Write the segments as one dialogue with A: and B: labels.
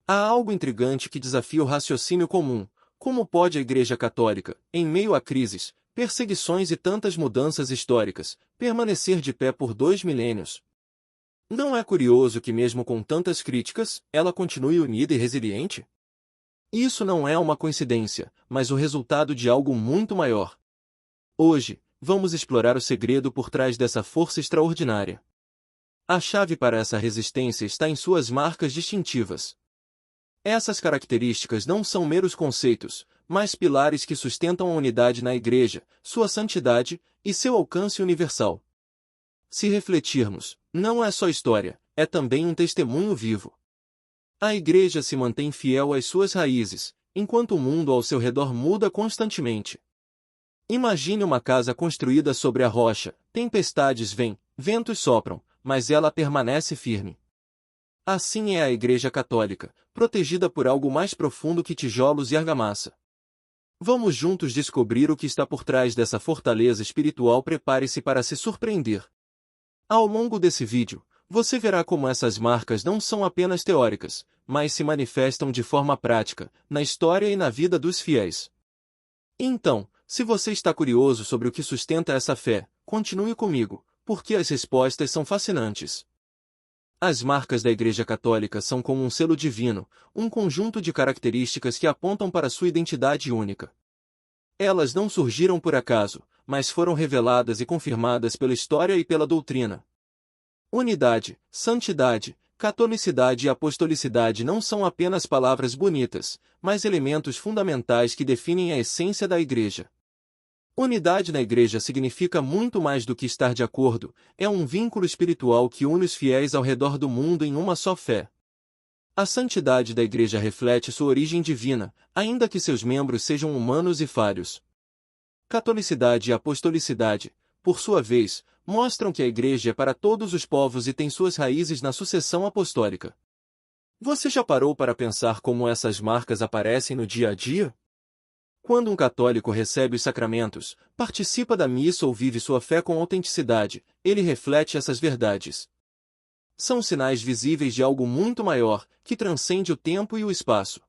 A: Há algo intrigante que desafia o raciocínio comum. Como pode a Igreja Católica, em meio a crises, perseguições e tantas mudanças históricas, permanecer de pé por 2 milênios? Não é curioso que mesmo com tantas críticas, ela continue unida e resiliente? Isso não é uma coincidência, mas o resultado de algo muito maior. Hoje, vamos explorar o segredo por trás dessa força extraordinária. A chave para essa resistência está em suas marcas distintivas. Essas características não são meros conceitos, mas pilares que sustentam a unidade na Igreja, sua santidade e seu alcance universal. Se refletirmos, não é só história, é também um testemunho vivo. A Igreja se mantém fiel às suas raízes, enquanto o mundo ao seu redor muda constantemente. Imagine uma casa construída sobre a rocha, tempestades vêm, ventos sopram, mas ela permanece firme. Assim é a Igreja Católica, protegida por algo mais profundo que tijolos e argamassa. Vamos juntos descobrir o que está por trás dessa fortaleza espiritual. Prepare-se para se surpreender. Ao longo desse vídeo, você verá como essas marcas não são apenas teóricas, mas se manifestam de forma prática, na história e na vida dos fiéis. Então, se você está curioso sobre o que sustenta essa fé, continue comigo, porque as respostas são fascinantes. As marcas da Igreja Católica são como um selo divino, um conjunto de características que apontam para sua identidade única. Elas não surgiram por acaso, mas foram reveladas e confirmadas pela história e pela doutrina. Unidade, santidade, catolicidade e apostolicidade não são apenas palavras bonitas, mas elementos fundamentais que definem a essência da Igreja. Unidade na Igreja significa muito mais do que estar de acordo, é um vínculo espiritual que une os fiéis ao redor do mundo em uma só fé. A santidade da Igreja reflete sua origem divina, ainda que seus membros sejam humanos e falhos. Catolicidade e apostolicidade, por sua vez, mostram que a Igreja é para todos os povos e tem suas raízes na sucessão apostólica. Você já parou para pensar como essas marcas aparecem no dia a dia? Quando um católico recebe os sacramentos, participa da missa ou vive sua fé com autenticidade, ele reflete essas verdades. São sinais visíveis de algo muito maior, que transcende o tempo e o espaço.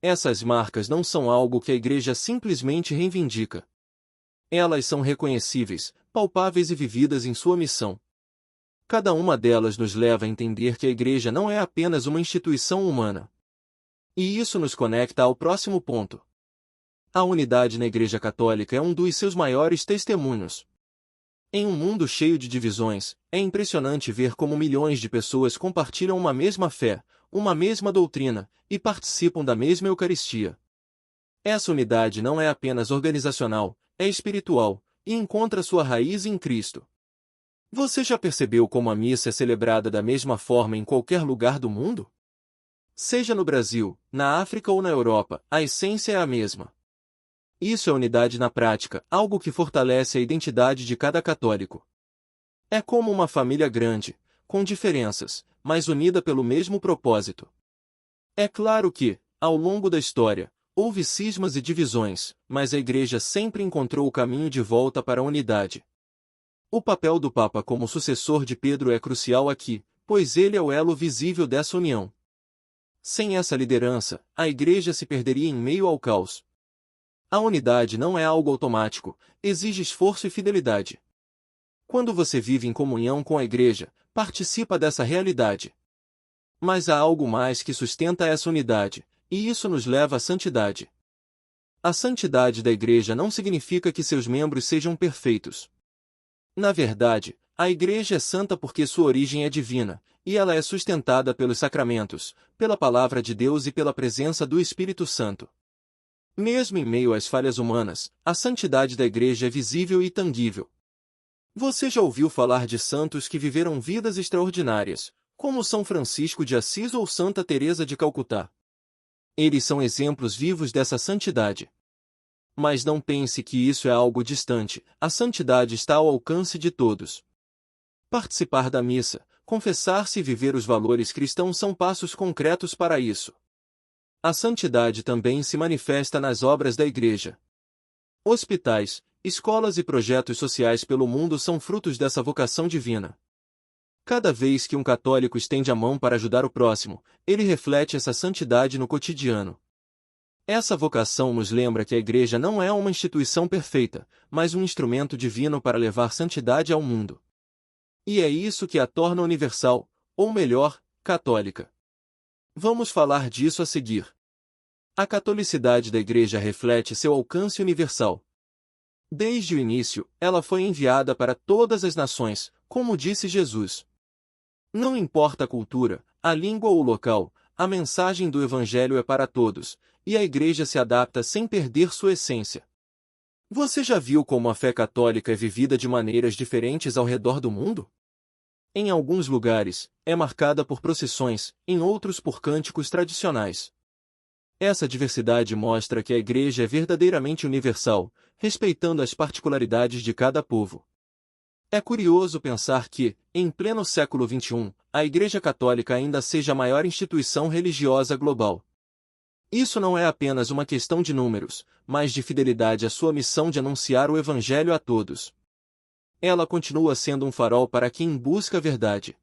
A: Essas marcas não são algo que a Igreja simplesmente reivindica. Elas são reconhecíveis, palpáveis e vividas em sua missão. Cada uma delas nos leva a entender que a Igreja não é apenas uma instituição humana. E isso nos conecta ao próximo ponto. A unidade na Igreja Católica é um dos seus maiores testemunhos. Em um mundo cheio de divisões, é impressionante ver como milhões de pessoas compartilham uma mesma fé, uma mesma doutrina, e participam da mesma Eucaristia. Essa unidade não é apenas organizacional, é espiritual, e encontra sua raiz em Cristo. Você já percebeu como a missa é celebrada da mesma forma em qualquer lugar do mundo? Seja no Brasil, na África ou na Europa, a essência é a mesma. Isso é unidade na prática, algo que fortalece a identidade de cada católico. É como uma família grande, com diferenças, mas unida pelo mesmo propósito. É claro que, ao longo da história, houve cismas e divisões, mas a Igreja sempre encontrou o caminho de volta para a unidade. O papel do Papa como sucessor de Pedro é crucial aqui, pois ele é o elo visível dessa união. Sem essa liderança, a Igreja se perderia em meio ao caos. A unidade não é algo automático, exige esforço e fidelidade. Quando você vive em comunhão com a Igreja, participa dessa realidade. Mas há algo mais que sustenta essa unidade, e isso nos leva à santidade. A santidade da Igreja não significa que seus membros sejam perfeitos. Na verdade, a Igreja é santa porque sua origem é divina, e ela é sustentada pelos sacramentos, pela palavra de Deus e pela presença do Espírito Santo. Mesmo em meio às falhas humanas, a santidade da Igreja é visível e tangível. Você já ouviu falar de santos que viveram vidas extraordinárias, como São Francisco de Assis ou Santa Teresa de Calcutá? Eles são exemplos vivos dessa santidade. Mas não pense que isso é algo distante, a santidade está ao alcance de todos. Participar da missa, confessar-se e viver os valores cristãos são passos concretos para isso. A santidade também se manifesta nas obras da Igreja. Hospitais, escolas e projetos sociais pelo mundo são frutos dessa vocação divina. Cada vez que um católico estende a mão para ajudar o próximo, ele reflete essa santidade no cotidiano. Essa vocação nos lembra que a Igreja não é uma instituição perfeita, mas um instrumento divino para levar santidade ao mundo. E é isso que a torna universal, ou melhor, católica. Vamos falar disso a seguir. A catolicidade da Igreja reflete seu alcance universal. Desde o início, ela foi enviada para todas as nações, como disse Jesus. Não importa a cultura, a língua ou o local, a mensagem do Evangelho é para todos, e a Igreja se adapta sem perder sua essência. Você já viu como a fé católica é vivida de maneiras diferentes ao redor do mundo? Em alguns lugares, é marcada por procissões, em outros por cânticos tradicionais. Essa diversidade mostra que a Igreja é verdadeiramente universal, respeitando as particularidades de cada povo. É curioso pensar que, em pleno século XXI, a Igreja Católica ainda seja a maior instituição religiosa global. Isso não é apenas uma questão de números, mas de fidelidade à sua missão de anunciar o Evangelho a todos. Ela continua sendo um farol para quem busca a verdade.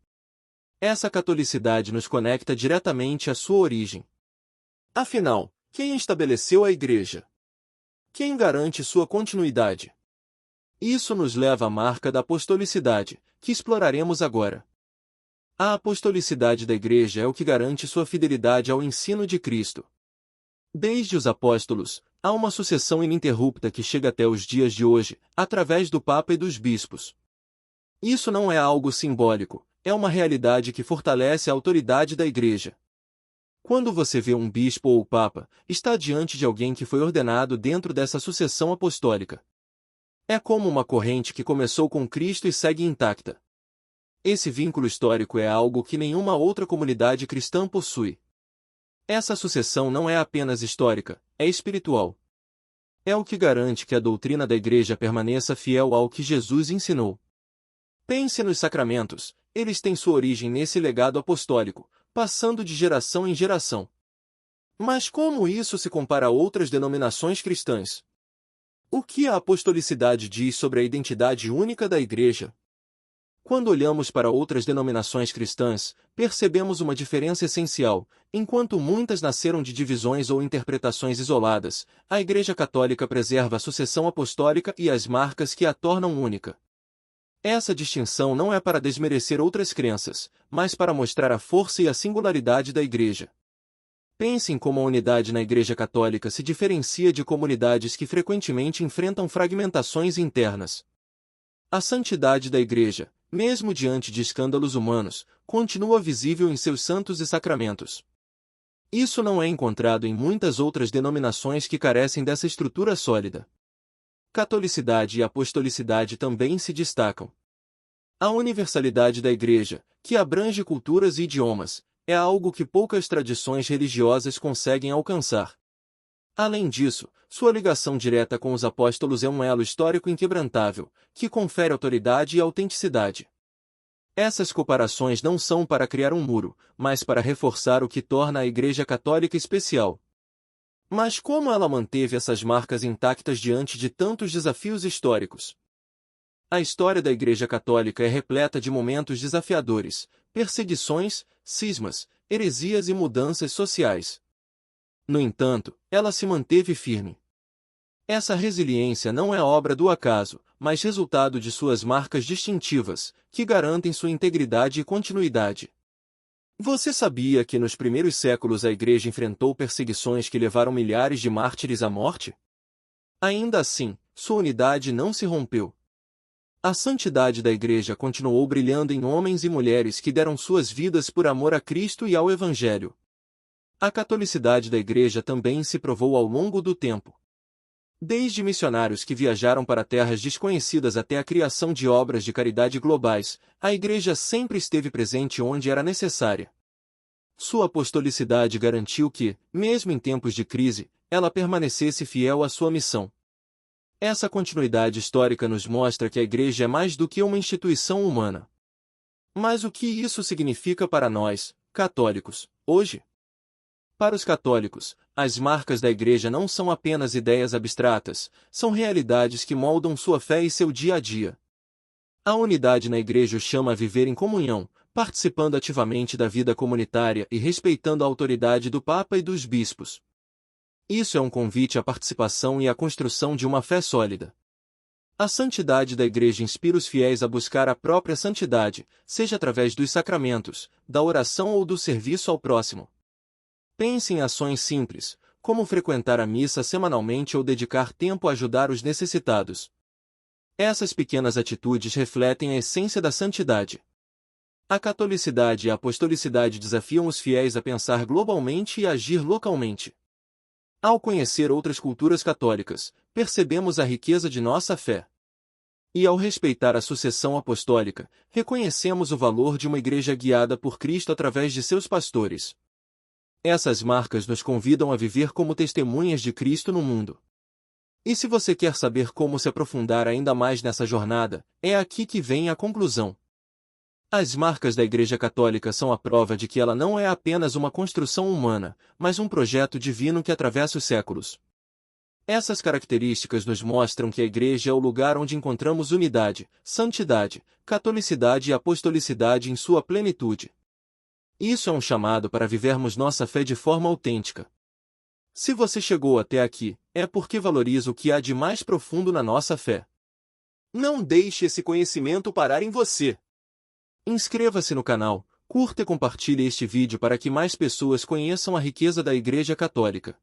A: Essa catolicidade nos conecta diretamente à sua origem. Afinal, quem estabeleceu a Igreja? Quem garante sua continuidade? Isso nos leva à marca da apostolicidade, que exploraremos agora. A apostolicidade da Igreja é o que garante sua fidelidade ao ensino de Cristo. Desde os apóstolos, há uma sucessão ininterrupta que chega até os dias de hoje, através do Papa e dos bispos. Isso não é algo simbólico, é uma realidade que fortalece a autoridade da Igreja. Quando você vê um bispo ou Papa, está diante de alguém que foi ordenado dentro dessa sucessão apostólica. É como uma corrente que começou com Cristo e segue intacta. Esse vínculo histórico é algo que nenhuma outra comunidade cristã possui. Essa sucessão não é apenas histórica, é espiritual. É o que garante que a doutrina da Igreja permaneça fiel ao que Jesus ensinou. Pense nos sacramentos, eles têm sua origem nesse legado apostólico, passando de geração em geração. Mas como isso se compara a outras denominações cristãs? O que a apostolicidade diz sobre a identidade única da Igreja? Quando olhamos para outras denominações cristãs, percebemos uma diferença essencial. Enquanto muitas nasceram de divisões ou interpretações isoladas, a Igreja Católica preserva a sucessão apostólica e as marcas que a tornam única. Essa distinção não é para desmerecer outras crenças, mas para mostrar a força e a singularidade da Igreja. Pense em como a unidade na Igreja Católica se diferencia de comunidades que frequentemente enfrentam fragmentações internas. A santidade da Igreja, mesmo diante de escândalos humanos, continua visível em seus santos e sacramentos. Isso não é encontrado em muitas outras denominações que carecem dessa estrutura sólida. Catolicidade e apostolicidade também se destacam. A universalidade da Igreja, que abrange culturas e idiomas, é algo que poucas tradições religiosas conseguem alcançar. Além disso, sua ligação direta com os apóstolos é um elo histórico inquebrantável, que confere autoridade e autenticidade. Essas comparações não são para criar um muro, mas para reforçar o que torna a Igreja Católica especial. Mas como ela manteve essas marcas intactas diante de tantos desafios históricos? A história da Igreja Católica é repleta de momentos desafiadores, perseguições, cismas, heresias e mudanças sociais. No entanto, ela se manteve firme. Essa resiliência não é obra do acaso, mas resultado de suas marcas distintivas, que garantem sua integridade e continuidade. Você sabia que nos primeiros séculos a Igreja enfrentou perseguições que levaram milhares de mártires à morte? Ainda assim, sua unidade não se rompeu. A santidade da Igreja continuou brilhando em homens e mulheres que deram suas vidas por amor a Cristo e ao Evangelho. A catolicidade da Igreja também se provou ao longo do tempo. Desde missionários que viajaram para terras desconhecidas até a criação de obras de caridade globais, a Igreja sempre esteve presente onde era necessária. Sua apostolicidade garantiu que, mesmo em tempos de crise, ela permanecesse fiel à sua missão. Essa continuidade histórica nos mostra que a Igreja é mais do que uma instituição humana. Mas o que isso significa para nós, católicos, hoje? Para os católicos, as marcas da Igreja não são apenas ideias abstratas, são realidades que moldam sua fé e seu dia a dia. A unidade na Igreja os chama a viver em comunhão, participando ativamente da vida comunitária e respeitando a autoridade do Papa e dos bispos. Isso é um convite à participação e à construção de uma fé sólida. A santidade da Igreja inspira os fiéis a buscar a própria santidade, seja através dos sacramentos, da oração ou do serviço ao próximo. Pense em ações simples, como frequentar a missa semanalmente ou dedicar tempo a ajudar os necessitados. Essas pequenas atitudes refletem a essência da santidade. A catolicidade e a apostolicidade desafiam os fiéis a pensar globalmente e agir localmente. Ao conhecer outras culturas católicas, percebemos a riqueza de nossa fé. E ao respeitar a sucessão apostólica, reconhecemos o valor de uma igreja guiada por Cristo através de seus pastores. Essas marcas nos convidam a viver como testemunhas de Cristo no mundo. E se você quer saber como se aprofundar ainda mais nessa jornada, é aqui que vem a conclusão. As marcas da Igreja Católica são a prova de que ela não é apenas uma construção humana, mas um projeto divino que atravessa os séculos. Essas características nos mostram que a Igreja é o lugar onde encontramos unidade, santidade, catolicidade e apostolicidade em sua plenitude. Isso é um chamado para vivermos nossa fé de forma autêntica. Se você chegou até aqui, é porque valoriza o que há de mais profundo na nossa fé. Não deixe esse conhecimento parar em você. Inscreva-se no canal, curta e compartilhe este vídeo para que mais pessoas conheçam a riqueza da Igreja Católica.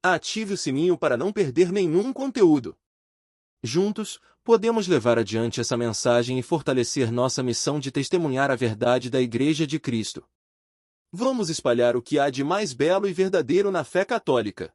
A: Ative o sininho para não perder nenhum conteúdo. Juntos, podemos levar adiante essa mensagem e fortalecer nossa missão de testemunhar a verdade da Igreja de Cristo. Vamos espalhar o que há de mais belo e verdadeiro na fé católica.